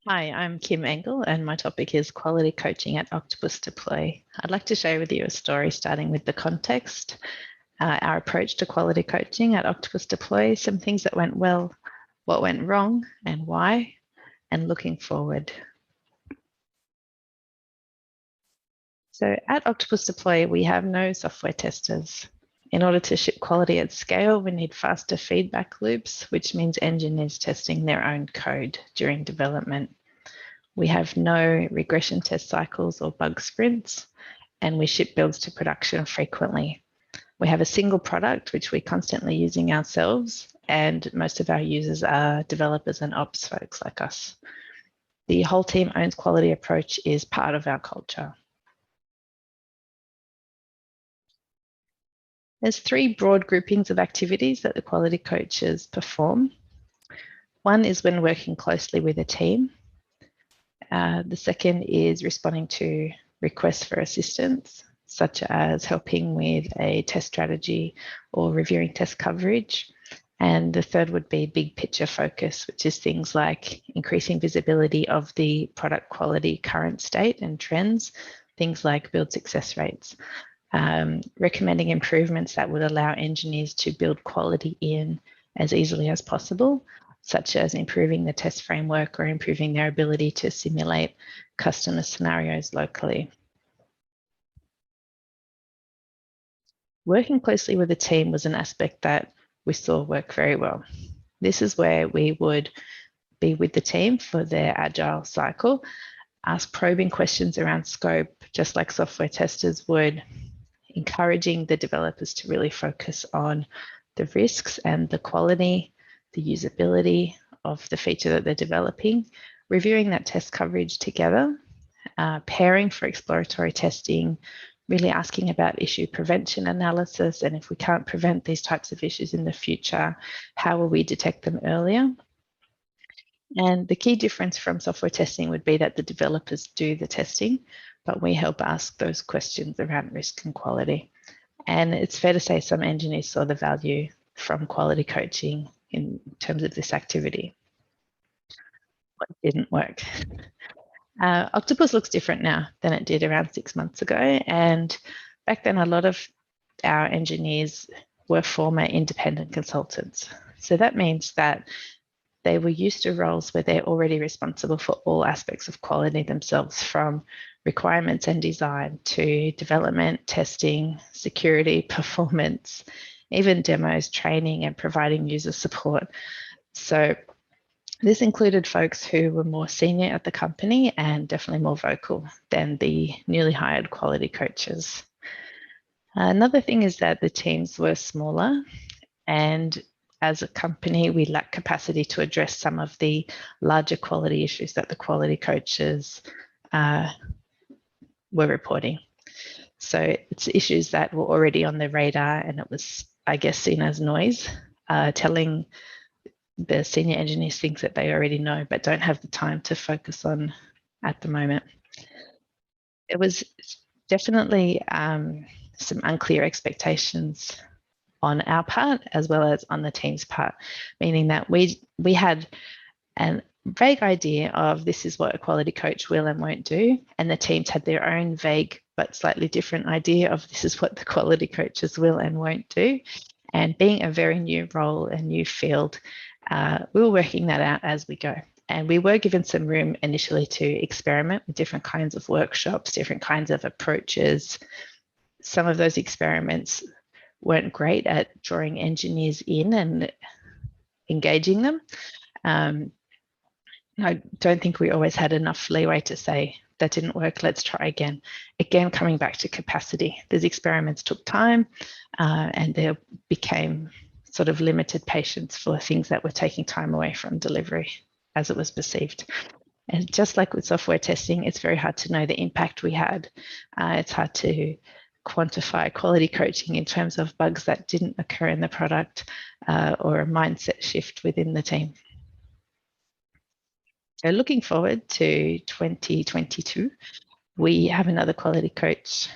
Hi, I'm Kim Engel, and my topic is quality coaching at Octopus Deploy. I'd like to share with you a story starting with the context, our approach to quality coaching at Octopus Deploy, some things that went well, what went wrong, and why, and looking forward. So at Octopus Deploy, we have no software testers. In order to ship quality at scale, we need faster feedback loops, which means engineers testing their own code during development. We have no regression test cycles or bug sprints, and we ship builds to production frequently. We have a single product, which we're constantly using ourselves, and most of our users are developers and ops folks like us. The whole team owns quality approach is part of our culture. There's three broad groupings of activities that the quality coaches perform. One is when working closely with a team. The second is responding to requests for assistance, such as helping with a test strategy or reviewing test coverage. And the third would be big picture focus, which is things like increasing visibility of the product quality current state and trends, things like build success rates, recommending improvements that would allow engineers to build quality in as easily as possible, such as improving the test framework or improving their ability to simulate customer scenarios locally. Working closely with a team was an aspect that we saw work very well. This is where we would be with the team for their agile cycle, ask probing questions around scope, just like software testers would, encouraging the developers to really focus on the risks and the quality, the usability of the feature that they're developing, reviewing that test coverage together, pairing for exploratory testing, really asking about issue prevention analysis, and if we can't prevent these types of issues in the future, how will we detect them earlier? And the key difference from software testing would be that the developers do the testing, but we help ask those questions around risk and quality. And it's fair to say some engineers saw the value from quality coaching in terms of this activity. What didn't work? Octopus looks different now than it did around 6 months ago. And back then, a lot of our engineers were former independent consultants. So that means that they were used to roles where they're already responsible for all aspects of quality themselves, from requirements and design to development, testing, security, performance, even demos, training, and providing user support. So this included folks who were more senior at the company and definitely more vocal than the newly hired quality coaches. Another thing is that the teams were smaller, and as a company, we lack capacity to address some of the larger quality issues that the quality coaches were reporting. So it's issues that were already on the radar, and it was, I guess, seen as noise, telling the senior engineers things that they already know but don't have the time to focus on at the moment. It was definitely some unclear expectations on our part as well as on the team's part, meaning that we had a vague idea of this is what a quality coach will and won't do, and the teams had their own vague but slightly different idea of this is what the quality coaches will and won't do. And being a very new role, a new field, we were working that out as we go. And we were given some room initially to experiment with different kinds of workshops, different kinds of approaches. Some of those experiments weren't great at drawing engineers in and engaging them. I don't think we always had enough leeway to say, that didn't work, let's try again. Again, coming back to capacity. These experiments took time and there became sort of limited patience for things that were taking time away from delivery as it was perceived. And just like with software testing, it's very hard to know the impact we had. It's hard to quantify quality coaching in terms of bugs that didn't occur in the product or a mindset shift within the team. So looking forward to 2022, we have another quality coach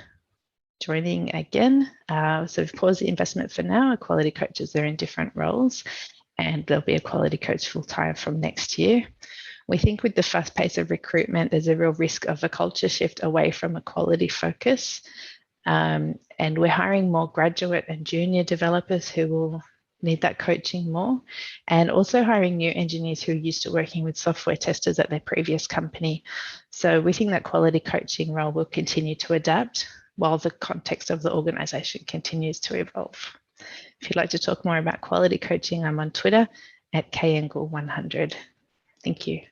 joining again. So we've paused the investment for now. Our quality coaches are in different roles, and there'll be a quality coach full-time from next year. We think with the fast pace of recruitment, there's a real risk of a culture shift away from a quality focus. And we're hiring more graduate and junior developers who will need that coaching more, and also hiring new engineers who are used to working with software testers at their previous company. So we think that quality coaching role will continue to adapt while the context of the organisation continues to evolve. If you'd like to talk more about quality coaching, I'm on Twitter at kengel100. Thank you.